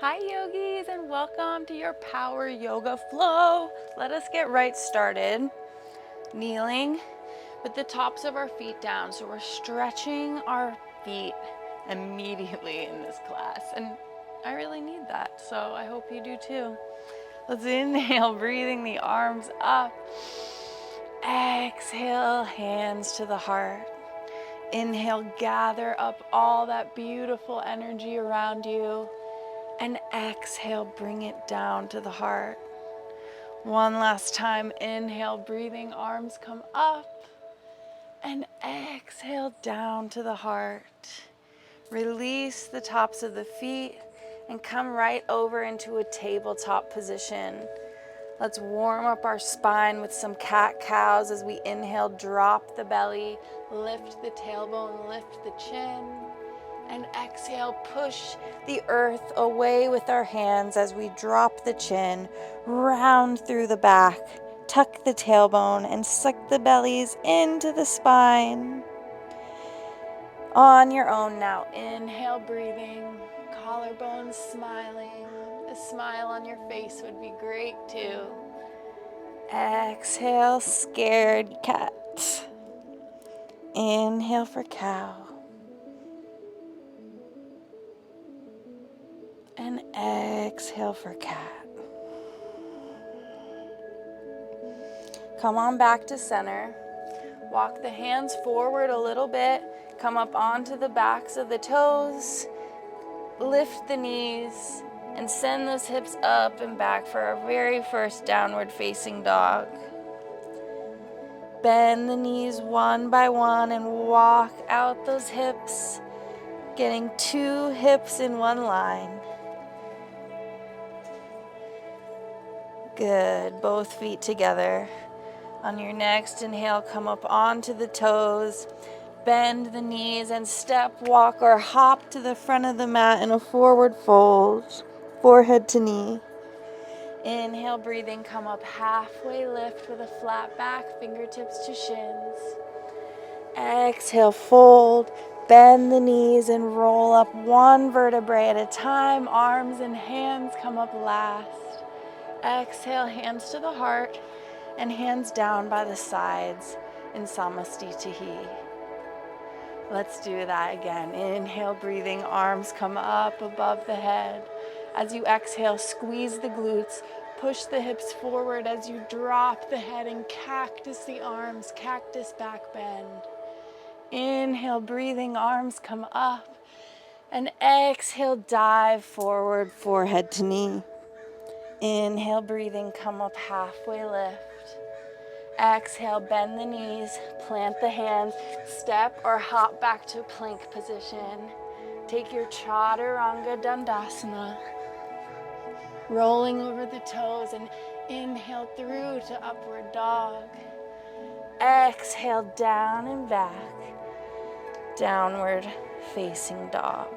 Hi yogis, and welcome to your power yoga flow. Let us get right started. Kneeling with the tops of our feet down. So we're stretching our feet immediately in this class. And I really need that, so I hope you do too. Let's inhale, breathing the arms up. Exhale, hands to the heart. Inhale, gather up all that beautiful energy around you. And exhale, bring it down to the heart. One last time, inhale, breathing, arms come up. And exhale, down to the heart. Release the tops of the feet and come right over into a tabletop position. Let's warm up our spine with some cat-cows as we inhale, drop the belly, lift the tailbone, lift the chin. And exhale, push the earth away with our hands as we drop the chin, round through the back, tuck the tailbone, and suck the bellies into the spine. On your own now, inhale, breathing, collarbones smiling. A smile on your face would be great too. Exhale, scared cat. Inhale for cow. And exhale for cat. Come on back to center. Walk the hands forward a little bit. Come up onto the backs of the toes. Lift the knees and send those hips up and back for our very first downward facing dog. Bend the knees one by one and walk out those hips, getting 2 hips in one line. Good, both feet together. On your next inhale, come up onto the toes, bend the knees and step, walk, or hop to the front of the mat in a forward fold, forehead to knee. Inhale, breathing, come up halfway lift with a flat back, fingertips to shins. Exhale, fold, bend the knees and roll up 1 vertebrae at a time. Arms and hands come up last. Exhale, hands to the heart and hands down by the sides in samastitihi. Let's do that again. Inhale, breathing, arms come up above the head. As you exhale, squeeze the glutes, push the hips forward as you drop the head and cactus the arms, cactus back bend. Inhale, breathing, arms come up. And exhale, dive forward, forehead to knee. Inhale, breathing, come up halfway lift. Exhale, bend the knees, plant the hands, step or hop back to plank position. Take your chaturanga dandasana, rolling over the toes and inhale through to upward dog. Exhale, down and back, downward facing dog.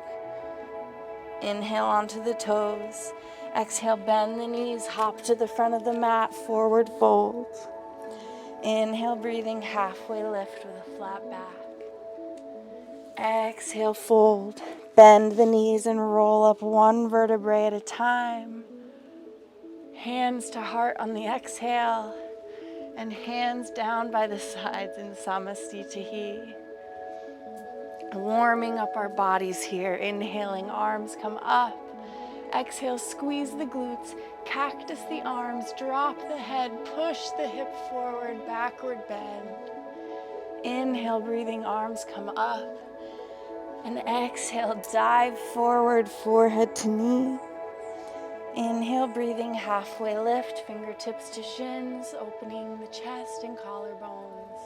Inhale onto the toes. Exhale, bend the knees, hop to the front of the mat, forward fold. Inhale, breathing, halfway lift with a flat back. Exhale, fold, bend the knees and roll up 1 vertebrae at a time. Hands to heart on the exhale and hands down by the sides in samastitihi. Warming up our bodies here. Inhaling, arms come up. Exhale, squeeze the glutes, cactus the arms, drop the head, push the hip forward, backward bend. Inhale, breathing, arms come up. And exhale, dive forward, forehead to knee. Inhale, breathing, halfway lift, fingertips to shins, opening the chest and collarbones.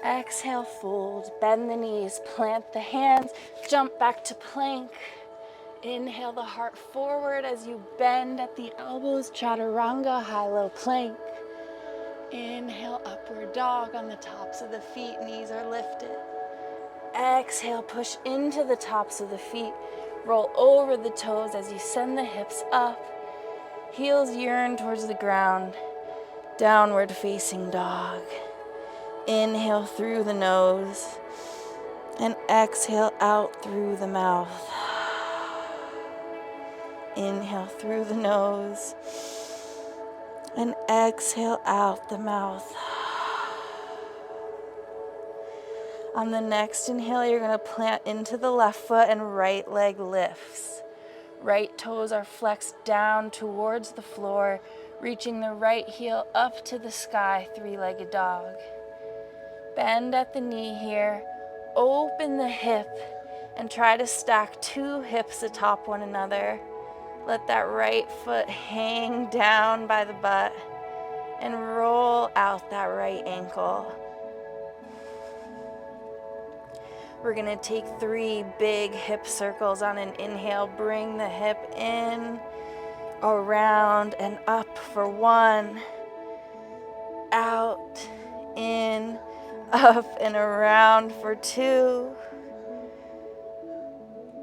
Exhale, fold, bend the knees, plant the hands, jump back to plank. Inhale the heart forward as you bend at the elbows, chaturanga, high-low plank. Inhale, upward dog on the tops of the feet, knees are lifted. Exhale, push into the tops of the feet, roll over the toes as you send the hips up. Heels yearn towards the ground, downward facing dog. Inhale through the nose and exhale out through the mouth. Inhale through the nose and exhale out the mouth. On the next inhale, you're going to plant into the left foot and right leg lifts. Right toes are flexed down towards the floor, reaching the right heel up to the sky, three-legged dog. Bend at the knee here, open the hip, and try to stack two hips atop one another. Let that right foot hang down by the butt and roll out that right ankle. We're gonna take 3 big hip circles on an inhale. Bring the hip in, around, and up for 1. Out, in, up, and around for 2.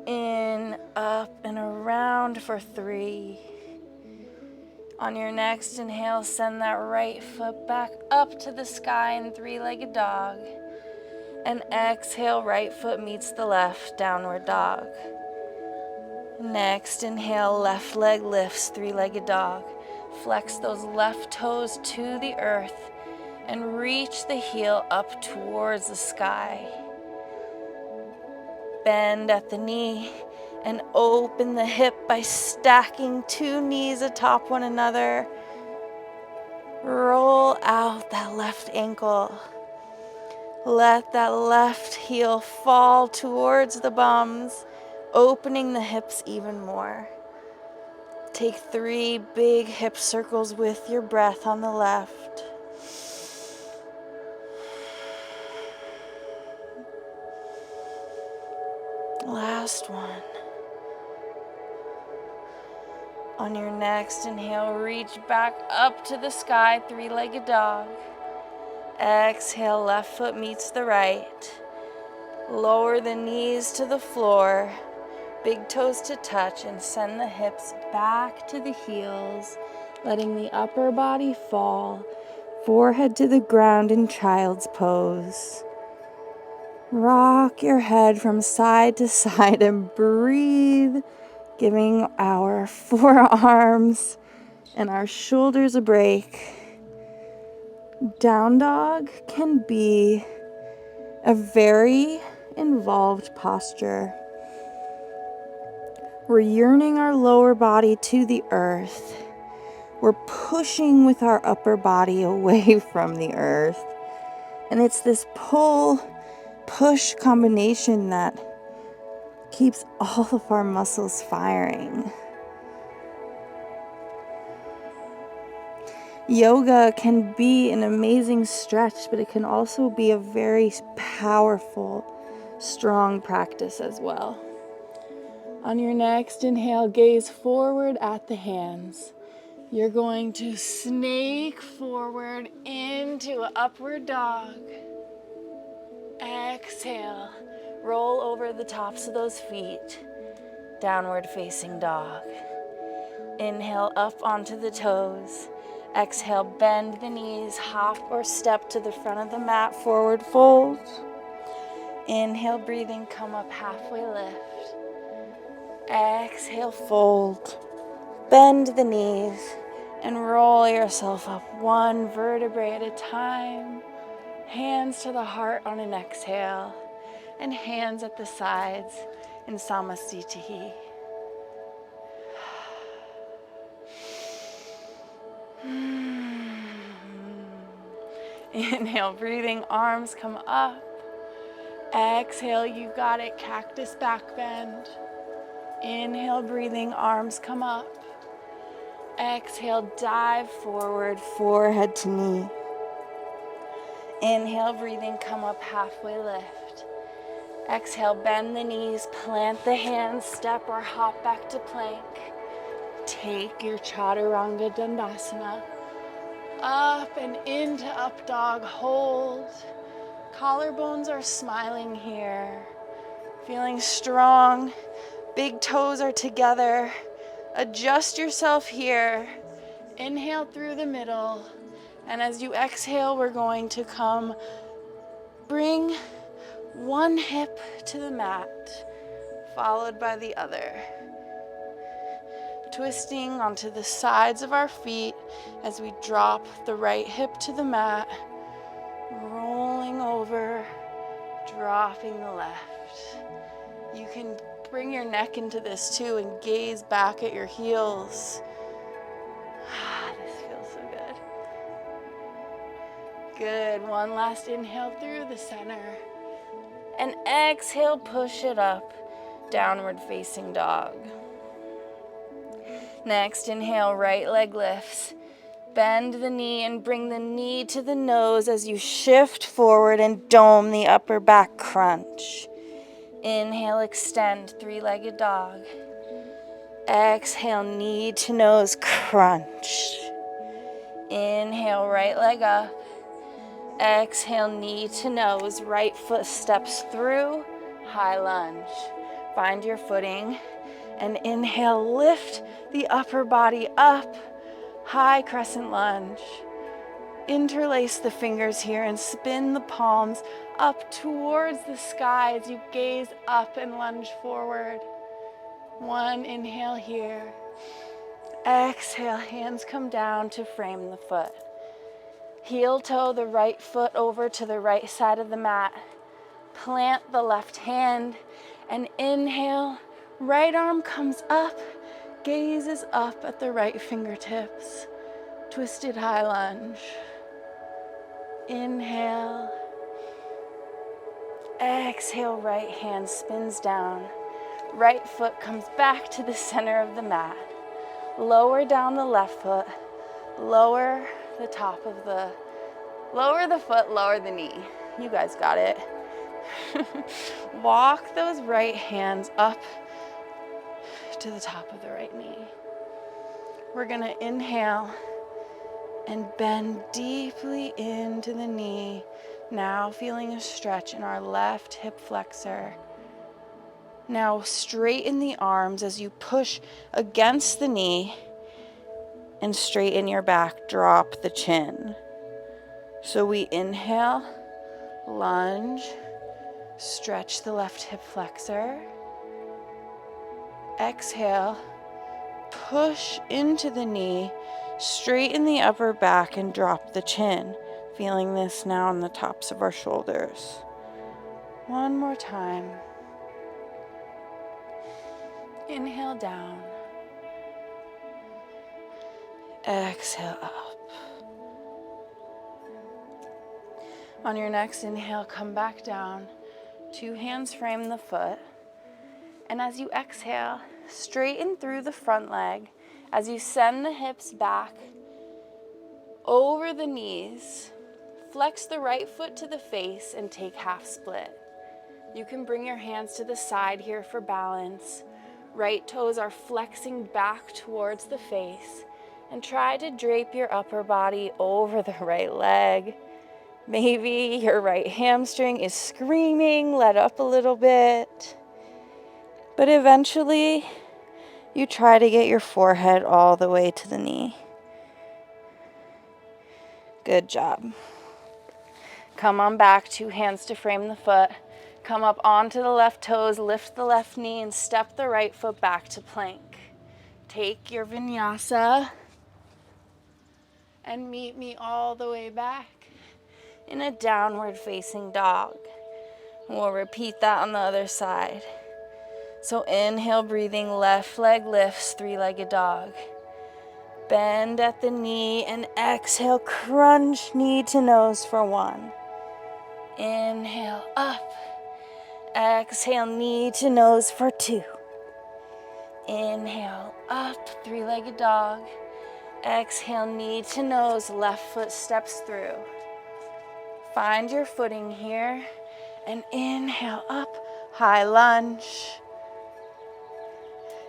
In, up, and around for 3. On your next inhale, send that right foot back up to the sky in three-legged dog. And exhale, right foot meets the left, downward dog. Next, inhale, left leg lifts, three-legged dog. Flex those left toes to the earth and reach the heel up towards the sky. Bend at the knee and open the hip by stacking 2 knees atop one another. Roll out that left ankle. Let that left heel fall towards the bums, opening the hips even more. Take 3 big hip circles with your breath on the left. Last one. On your next inhale, reach back up to the sky, three-legged dog. Exhale, left foot meets the right. Lower the knees to the floor, big toes to touch, and send the hips back to the heels, letting the upper body fall, forehead to the ground in child's pose. Rock your head from side to side and breathe, giving our forearms and our shoulders a break. Down dog can be a very involved posture. We're yearning our lower body to the earth. We're pushing with our upper body away from the earth. And it's this pull-push combination that keeps all of our muscles firing. Yoga can be an amazing stretch, but it can also be a very powerful, strong practice as well. On your next inhale, gaze forward at the hands. You're going to snake forward into an upward dog. Exhale, roll over the tops of those feet, downward facing dog. Inhale up onto the toes. Exhale, bend the knees, hop or step to the front of the mat, forward fold. Inhale, breathing, come up, halfway lift. Exhale, fold. Bend the knees and roll yourself up 1 vertebrae at a time. Hands to the heart on an exhale and hands at the sides in Samasthiti. Inhale, breathing, arms come up. Exhale, you got it, cactus back bend. Inhale, breathing, arms come up. Exhale, dive forward, forehead to knee. Inhale, breathing, come up, halfway lift. Exhale, bend the knees, plant the hands, step or hop back to plank. Take your Chaturanga Dandasana. Up and into up dog, hold. Collarbones are smiling here. Feeling strong, big toes are together. Adjust yourself here. Inhale through the middle. And as you exhale, we're going to bring one hip to the mat, followed by the other. twisting onto the sides of our feet as we drop the right hip to the mat, rolling over, dropping the left. You can bring your neck into this too and gaze back at your heels. This feels so good. Good. One last inhale through the center. And exhale, push it up, downward facing dog. Next, inhale, right leg lifts. Bend the knee and bring the knee to the nose as you shift forward and dome the upper back crunch. Inhale, extend, three-legged dog. Exhale, knee to nose crunch. Inhale, right leg up. Exhale, knee to nose, right foot steps through, high lunge. Find your footing and inhale, lift the upper body up, high crescent lunge. Interlace the fingers here and spin the palms up towards the sky as you gaze up and lunge forward. One inhale here. Exhale, hands come down to frame the foot. Heel toe the right foot over to the right side of the mat. Plant the left hand and inhale. Right arm comes up, gazes up at the right fingertips. Twisted high lunge. Inhale. Exhale, right hand spins down. Right foot comes back to the center of the mat. Lower down the left foot. Lower the top of the, lower the foot, lower the knee. You guys got it. Walk those right hands up to the top of the right knee. We're gonna inhale and bend deeply into the knee. Now feeling a stretch in our left hip flexor. Now straighten the arms as you push against the knee and straighten your back, drop the chin. So we inhale, lunge, stretch the left hip flexor. Exhale, push into the knee, straighten the upper back and drop the chin. Feeling this now on the tops of our shoulders. One more time. Inhale down. Exhale up. On your next inhale, come back down. Two hands frame the foot. And as you exhale, straighten through the front leg as you send the hips back over the knees. Flex the right foot to the face and take half split. You can bring your hands to the side here for balance. Right toes are flexing back towards the face. And try to drape your upper body over the right leg. Maybe your right hamstring is screaming, let up a little bit. But eventually, you try to get your forehead all the way to the knee. Good job. Come on back, two hands to frame the foot. Come up onto the left toes, lift the left knee, and step the right foot back to plank. Take your vinyasa and meet me all the way back in a downward facing dog. We'll repeat that on the other side. So inhale, breathing, left leg lifts, three-legged dog. Bend at the knee and exhale, crunch knee to nose for one. Inhale, up. Exhale, knee to nose for two. Inhale, up, three-legged dog. Exhale, knee to nose, left foot steps through. Find your footing here and inhale up, high lunge.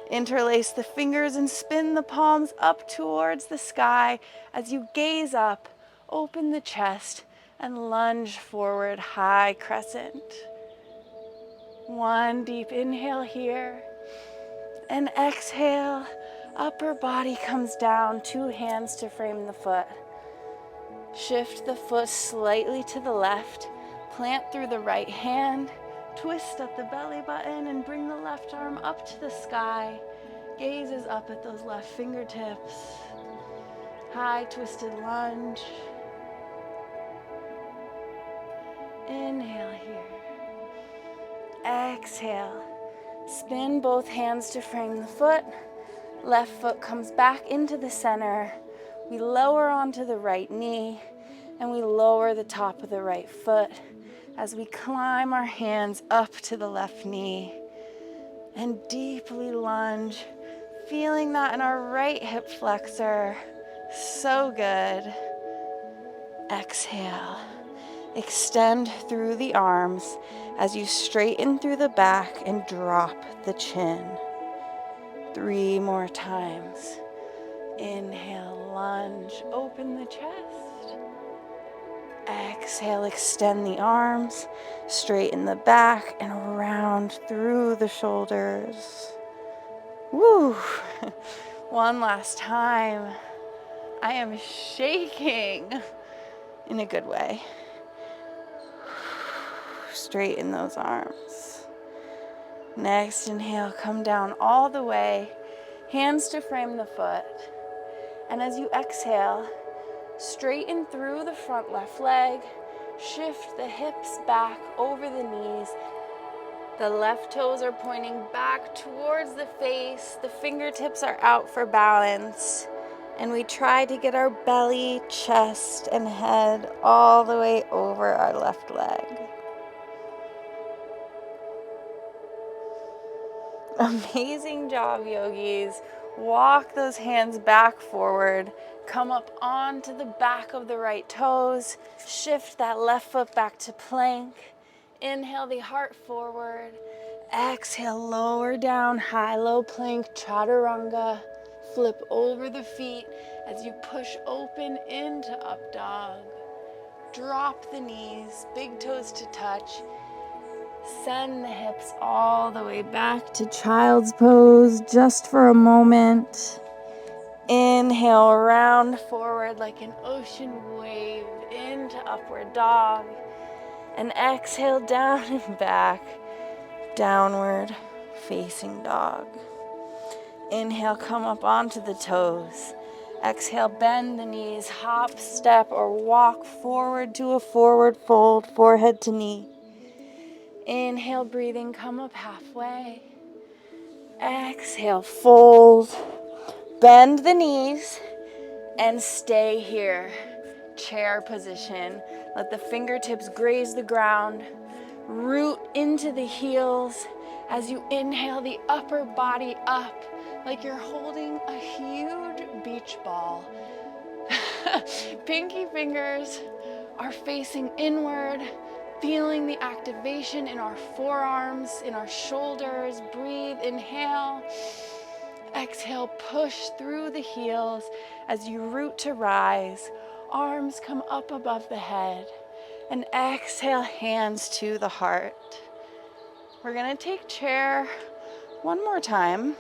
Interlace the fingers and spin the palms up towards the sky as you gaze up, open the chest and lunge forward, high crescent. One deep inhale here and exhale. Upper body comes down, two hands to frame the foot. Shift the foot slightly to the left, plant through the right hand, twist at the belly button and bring the left arm up to the sky. Gazes up at those left fingertips. High twisted lunge. Inhale here. Exhale. Spin both hands to frame the foot. Left foot comes back into the center. We lower onto the right knee and we lower the top of the right foot as we climb our hands up to the left knee and deeply lunge, feeling that in our right hip flexor. So good. Exhale. Extend through the arms as you straighten through the back and drop the chin. 3 more times. Inhale, lunge, open the chest. Exhale, extend the arms, straighten the back and round through the shoulders. Woo! One last time. I am shaking in a good way. Straighten those arms. Next inhale, come down all the way, hands to frame the foot. And as you exhale, straighten through the front left leg, shift the hips back over the knees. The left toes are pointing back towards the face. The fingertips are out for balance. And we try to get our belly, chest, and head all the way over our left leg. Amazing job, yogis. Walk those hands back forward. Come up onto the back of the right toes. Shift that left foot back to plank. Inhale the heart forward. Exhale, lower down, high-low plank, chaturanga. Flip over the feet as you push open into up dog. Drop the knees, big toes to touch. Send the hips all the way back to child's pose just for a moment. Inhale, round forward like an ocean wave into upward dog. And exhale, down and back, downward facing dog. Inhale, come up onto the toes. Exhale, bend the knees, hop, step, or walk forward to a forward fold, forehead to knee. Inhale, breathing, come up halfway. Exhale, fold. Bend the knees and stay here. Chair position. Let the fingertips graze the ground. Root into the heels as you inhale the upper body up like you're holding a huge beach ball. Pinky fingers are facing inward, feeling the activation in our forearms, in our shoulders. Breathe, inhale. Exhale, push through the heels as you root to rise. Arms come up above the head. And exhale, hands to the heart. We're gonna take chair one more time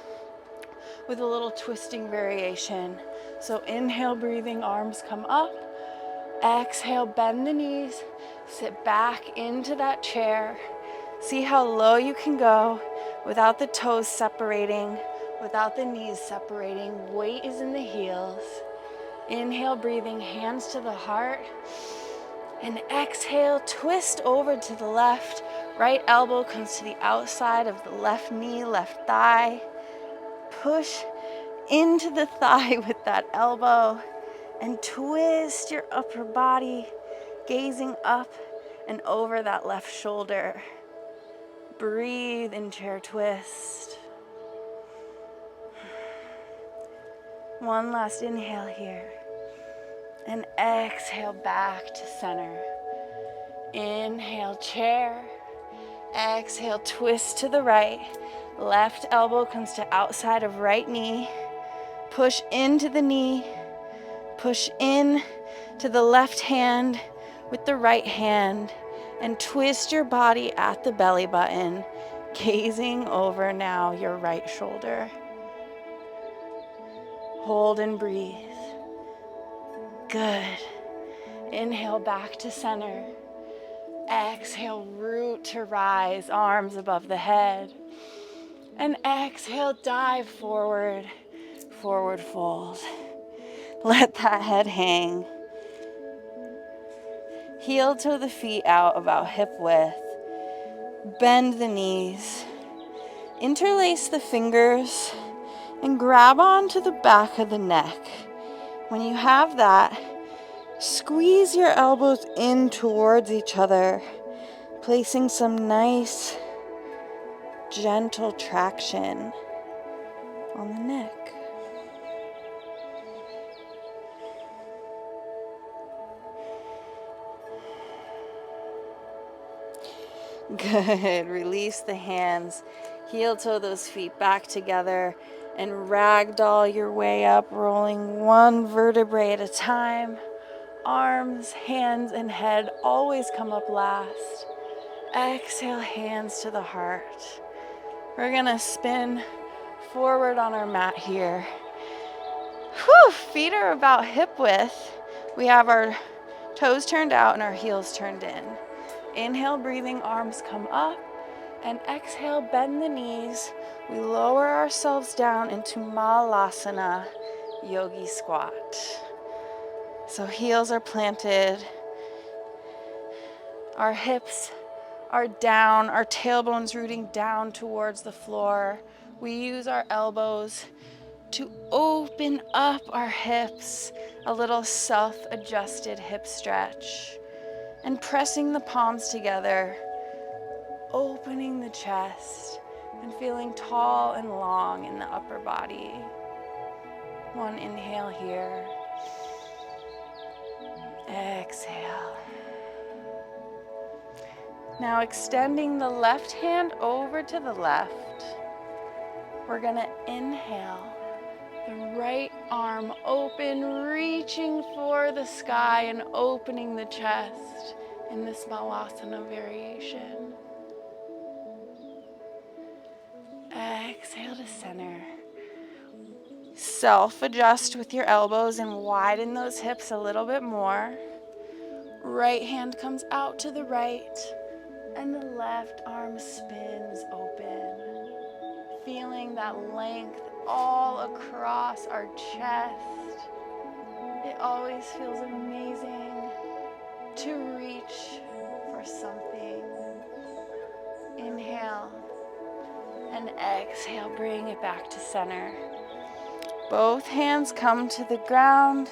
with a little twisting variation. So inhale, breathing, arms come up. Exhale, bend the knees, sit back into that chair. See how low you can go without the toes separating, without the knees separating. Weight is in the heels. Inhale, breathing, hands to the heart. And exhale, twist over to the left. Right elbow comes to the outside of the left knee, left thigh. Push into the thigh with that elbow and twist your upper body, gazing up and over that left shoulder. Breathe in chair twist. One last inhale here. And exhale back to center. Inhale, chair. Exhale, twist to the right. Left elbow comes to outside of right knee. Push into the knee. Push in to the left hand with the right hand. And twist your body at the belly button, gazing over now your right shoulder. Hold and breathe. Good. Inhale back to center. Exhale, root to rise, arms above the head. And exhale, dive forward, forward fold. Let that head hang. Heel toe the feet out about hip width. Bend the knees. Interlace the fingers and grab onto the back of the neck. When you have that, squeeze your elbows in towards each other, placing some nice, gentle traction on the neck. Good. Release the hands. Heel toe those feet back together and ragdoll your way up, rolling one vertebrae at a time. Arms, hands, and head always come up last. Exhale, hands to the heart. We're gonna spin forward on our mat here. Whew, feet are about hip width. We have our toes turned out and our heels turned in. Inhale, breathing, arms come up. And exhale, bend the knees. We lower ourselves down into Malasana, yogi squat. So heels are planted. Our hips are down, our tailbones rooting down towards the floor. We use our elbows to open up our hips, a little self-adjusted hip stretch. And pressing the palms together, opening the chest and feeling tall and long in the upper body. One inhale here. Exhale. Now extending the left hand over to the left. We're gonna inhale. The right arm open, reaching for the sky and opening the chest in this Malasana variation. Exhale to center. Self-adjust with your elbows and widen those hips a little bit more. Right hand comes out to the right and the left arm spins open. Feeling that length all across our chest. It always feels amazing to reach for something. Inhale and exhale, bring it back to center. Both hands come to the ground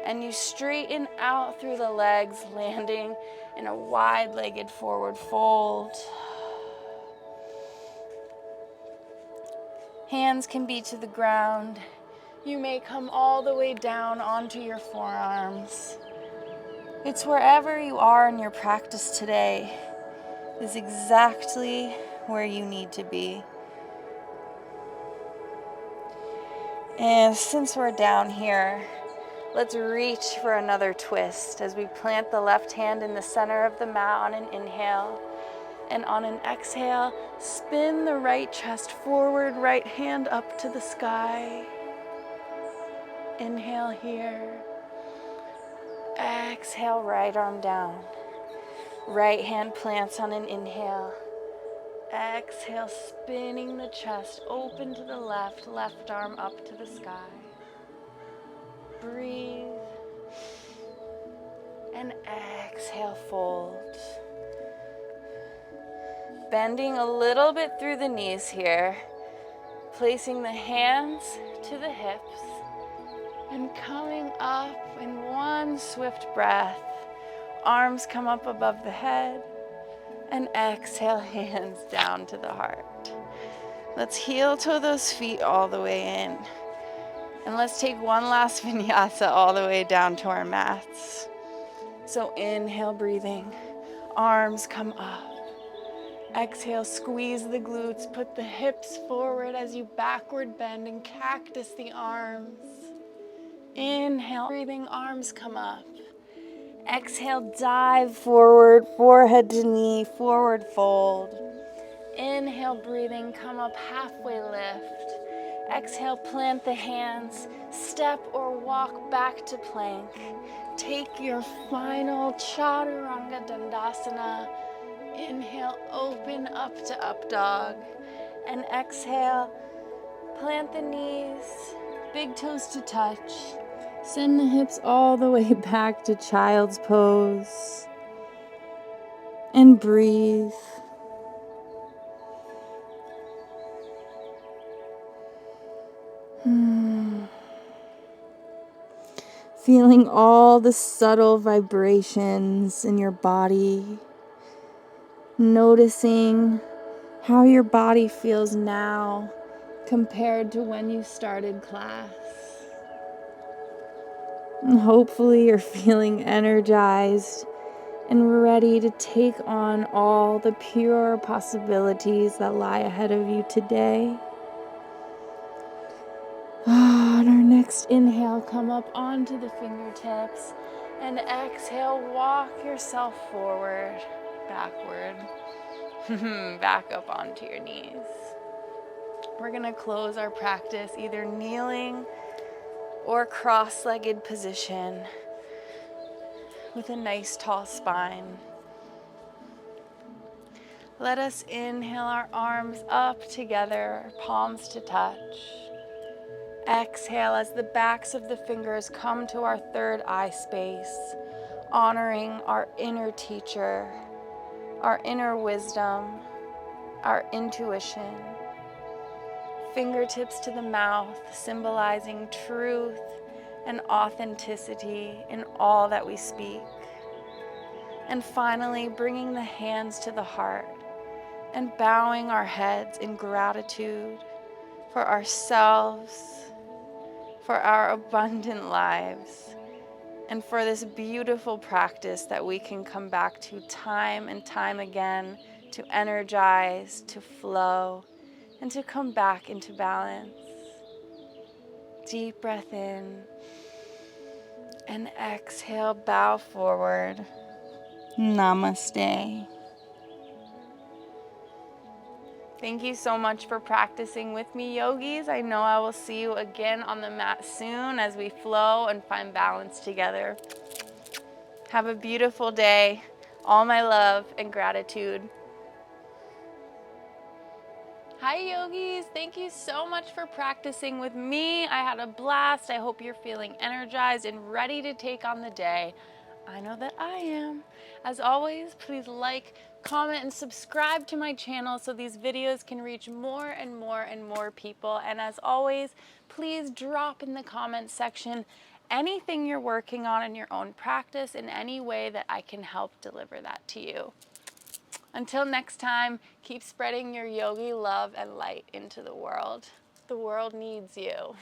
and you straighten out through the legs, landing in a wide-legged forward fold. Hands can be to the ground. You may come all the way down onto your forearms. It's wherever you are in your practice today is exactly where you need to be. And since we're down here, let's reach for another twist as we plant the left hand in the center of the mat on an inhale. And on an exhale, spin the right chest forward, right hand up to the sky. Inhale here. Exhale, right arm down. Right hand plants on an inhale. Exhale, spinning the chest open to the left, left arm up to the sky. Breathe. And exhale, fold. Bending a little bit through the knees here. Placing the hands to the hips. And coming up in one swift breath. Arms come up above the head. And exhale, hands down to the heart. Let's heel toe those feet all the way in. And let's take one last vinyasa all the way down to our mats. So inhale, breathing. Arms come up. Exhale, squeeze the glutes. Put the hips forward as you backward bend and cactus the arms. Inhale, breathing, arms come up. Exhale, dive forward, forehead to knee, forward fold. Inhale, breathing, come up, halfway lift. Exhale, plant the hands, step or walk back to plank. Take your final chaturanga dandasana. Inhale, open up to up dog. And exhale, plant the knees, big toes to touch. Send the hips all the way back to child's pose. And breathe. Feeling all the subtle vibrations in your body. Noticing how your body feels now compared to when you started class. And hopefully you're feeling energized and ready to take on all the pure possibilities that lie ahead of you today. On our next inhale, come up onto the fingertips, and exhale, walk yourself forward, backward, back up onto your knees. We're gonna close our practice either kneeling or cross-legged position with a nice tall spine. Let us inhale our arms up together, palms to touch. Exhale as the backs of the fingers come to our third eye space, honoring our inner teacher, our inner wisdom, our intuition. Fingertips to the mouth, symbolizing truth and authenticity in all that we speak. And finally, bringing the hands to the heart and bowing our heads in gratitude for ourselves, for our abundant lives, and for this beautiful practice that we can come back to time and time again to energize, to flow, and to come back into balance. Deep breath in, and exhale, bow forward. Namaste. Thank you so much for practicing with me, yogis. I know I will see you again on the mat soon as we flow and find balance together. Have a beautiful day. All my love and gratitude. Hi, yogis. Thank you so much for practicing with me. I had a blast. I hope you're feeling energized and ready to take on the day. I know that I am. As always, please like, comment, and subscribe to my channel so these videos can reach more and more and more people. And as always, please drop in the comment section anything you're working on in your own practice in any way that I can help deliver that to you. Until next time, keep spreading your yogi love and light into the world. The world needs you.